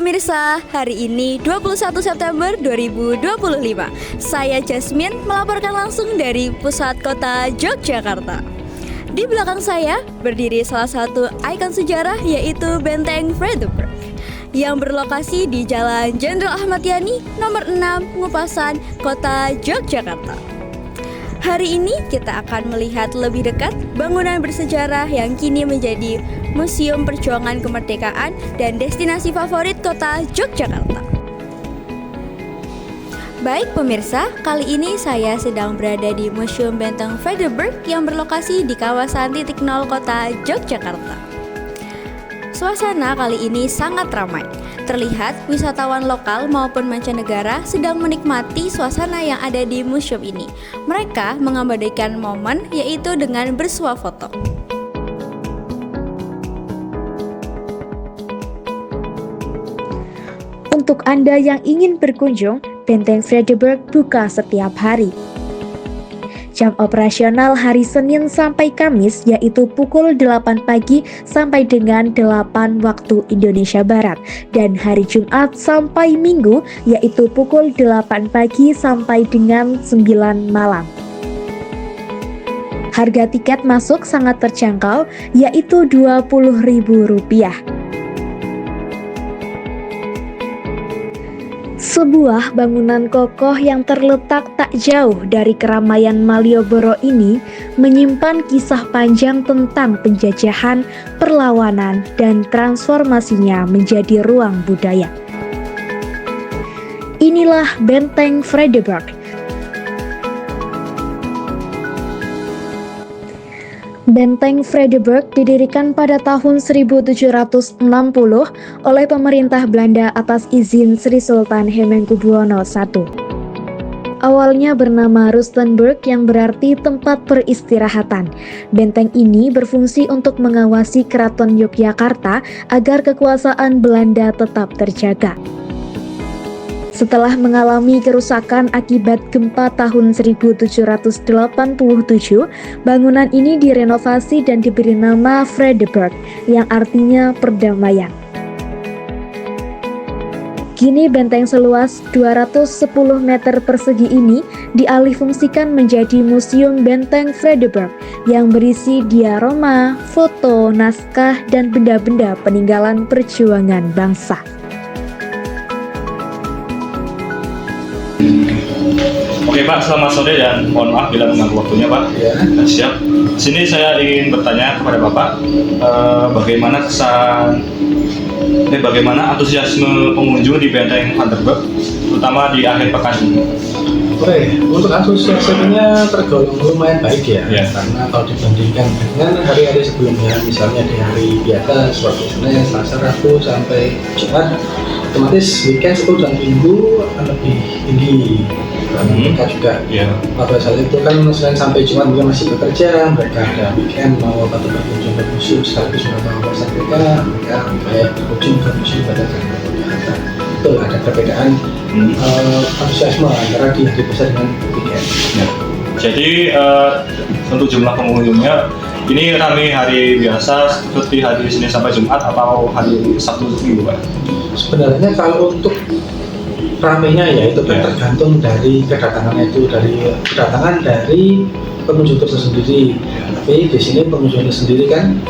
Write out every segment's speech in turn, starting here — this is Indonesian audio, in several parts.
pemirsa, hari ini 21 September 2025. Saya Jasmine melaporkan langsung dari pusat kota Yogyakarta. Di belakang saya berdiri salah satu ikon sejarah yaitu Benteng Vredenburg yang berlokasi di Jalan Jenderal Ahmad Yani nomor 6 Ngupasan, Kota Yogyakarta. Hari ini kita akan melihat lebih dekat bangunan bersejarah yang kini menjadi Museum Perjuangan Kemerdekaan dan destinasi favorit kota Yogyakarta. Baik pemirsa, kali ini saya sedang berada di Museum Benteng Vredenburg yang berlokasi di kawasan titik nol kota Yogyakarta. Suasana kali ini sangat ramai. Terlihat wisatawan lokal maupun mancanegara sedang menikmati suasana yang ada di museum ini. Mereka mengabadikan momen yaitu dengan bersuah foto. Untuk Anda yang ingin berkunjung, Benteng Vredenburg buka setiap hari. Jam operasional hari Senin sampai Kamis yaitu pukul 8 pagi sampai dengan 8 waktu Indonesia Barat, dan hari Jumat sampai Minggu yaitu pukul 8 pagi sampai dengan 9 malam. Harga tiket masuk sangat terjangkau yaitu Rp20.000. Sebuah bangunan kokoh yang terletak tak jauh dari keramaian Malioboro ini menyimpan kisah panjang tentang penjajahan, perlawanan, dan transformasinya menjadi ruang budaya. Inilah Benteng Vredenburg. Benteng Vredenburg didirikan pada tahun 1760 oleh pemerintah Belanda atas izin Sri Sultan Hamengkubuwono I. Awalnya bernama Rustenburg yang berarti tempat peristirahatan. Benteng ini berfungsi untuk mengawasi Keraton Yogyakarta agar kekuasaan Belanda tetap terjaga. Setelah mengalami kerusakan akibat gempa tahun 1787, bangunan ini direnovasi dan diberi nama Vredenburg, yang artinya perdamaian. Kini benteng seluas 210 meter persegi ini dialihfungsikan menjadi Museum Benteng Vredenburg yang berisi diorama, foto, naskah, dan benda-benda peninggalan perjuangan bangsa. Oke Pak, selamat sore dan mohon maaf bila mengganggu waktunya Pak. Ya. Siap. Sini saya ingin bertanya kepada Bapak, bagaimana antusiasme pengunjung di Benteng Vredenburg, terutama di akhir pekan ini? Oke, untuk antusiasmenya tergolong lumayan baik ya, karena kalau dibandingkan dengan hari-hari sebelumnya, misalnya di hari biasa seperti Senin, Selasa, Rabu sampai Jumat, otomatis weekend itu dan Minggu akan lebih tinggi. Mereka juga pada saat itu kan Senin sampai Jumat juga masih bekerja, mereka ada weekend mau berkunjung ke museum sekaligus menambah wawasan mereka kayak berkunjung ke museum pada Jakarta. Itu ada perbedaan antusiasme antara di hari besar dengan weekend. Jadi untuk jumlah pengunjungnya ini ramai hari biasa seperti hari Senin sampai Jumat atau hari Sabtu Minggu Pak? Sebenarnya kalau untuk ramainya ya itu kan tergantung dari kedatangan dari pengunjung itu sendiri. Tapi di sini pengunjung itu sendiri kan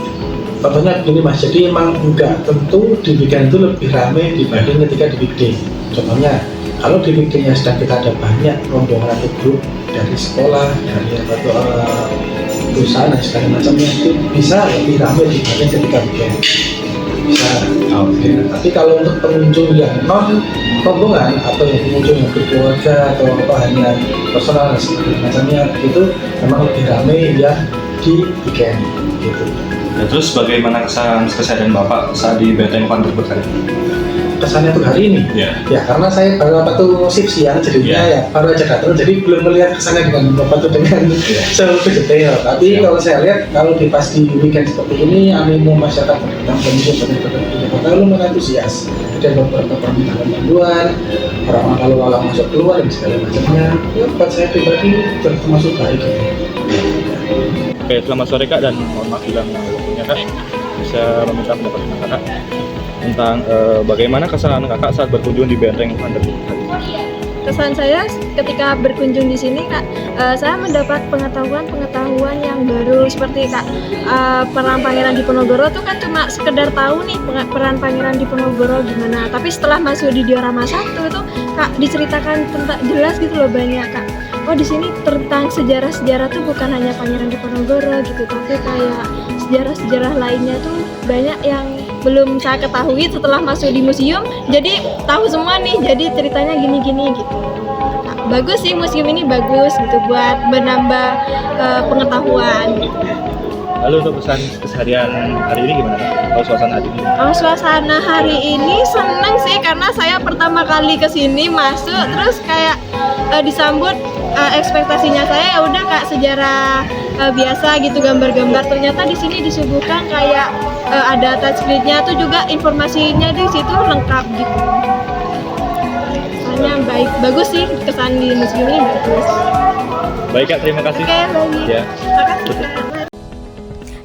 contohnya begini Mas, jadi emang enggak tentu di weekend itu lebih ramai dibanding ketika di weekday. Contohnya kalau di weekday-nya sedang kita ada banyak rombongan atau grup dari sekolah, dari perusahaan dan segala macamnya, itu bisa lebih ramai dibanding ketika weekend. Bisa. Tapi kalau untuk pengunjung yang non rombongan atau yang pengunjung yang berkeluarga atau hanya personal dan segala macamnya, itu memang lebih ramai ya di weekend gitu. Ya, terus bagaimana keseharian Bapak saat di Benteng Vredenburg hari ini? Kesannya tuh hari ini? Ya karena saya baru shift siang jadinya ya baru aja datang, jadi belum melihat kesannya dengan Bapak tuh dengan selebih detail. Tapi kalau saya lihat kalau pas di weekend seperti ini animo masyarakat datang ke museum Benteng Jakarta lumayan antusias. Ada beberapa permintaan bantuan, orang lalu-lalang masuk keluar dan segala macamnya. Ya buat saya pribadi termasuk baik. Oke, selamat sore Kak dan mohon maaf bila mengganggu waktunya Kak. Bisa meminta pendapat Kakak. tentang bagaimana kesan kakak saat berkunjung di Benteng Vanderbilt. Kesan saya ketika berkunjung di sini Kak, saya mendapat pengetahuan yang baru seperti Kak, peran Pangeran Diponegoro tuh kan cuma sekedar tahu nih peran Pangeran Diponegoro gimana. Tapi setelah masuk di diorama 1 itu Kak diceritakan tentang jelas gitu loh banyak Kak. Oh di sini tentang sejarah-sejarah tuh bukan hanya Pangeran Diponegoro gitu, tapi kayak sejarah-sejarah lainnya tuh banyak yang belum saya ketahui setelah masuk di museum, jadi tahu semua nih, jadi ceritanya gini-gini gitu. Nah, bagus sih museum ini, bagus gitu buat menambah pengetahuan. Lalu untuk pesan keseharian hari ini gimana Kak? Kalau suasana hari ini? Oh, suasana hari ini seneng sih karena saya pertama kali kesini masuk, terus kayak disambut ekspektasinya saya ya udah Kak sejarah biasa gitu, gambar-gambar. Ternyata di sini disuguhkan kayak ada touchscreen-nya tuh juga informasinya di situ lengkap gitu. Soalnya bagus sih, kesan di museum ini bagus. Baik Kak, terima kasih. Oke, baik. Ya. Makasih Kak.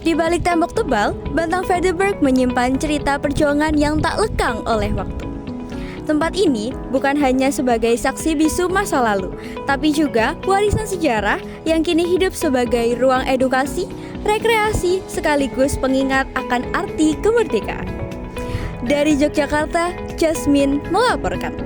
Di balik tembok tebal, Benteng Vanderbilt menyimpan cerita perjuangan yang tak lekang oleh waktu. Tempat ini bukan hanya sebagai saksi bisu masa lalu, tapi juga warisan sejarah yang kini hidup sebagai ruang edukasi, rekreasi, sekaligus pengingat akan arti kemerdekaan. Dari Yogyakarta, Jasmine melaporkan.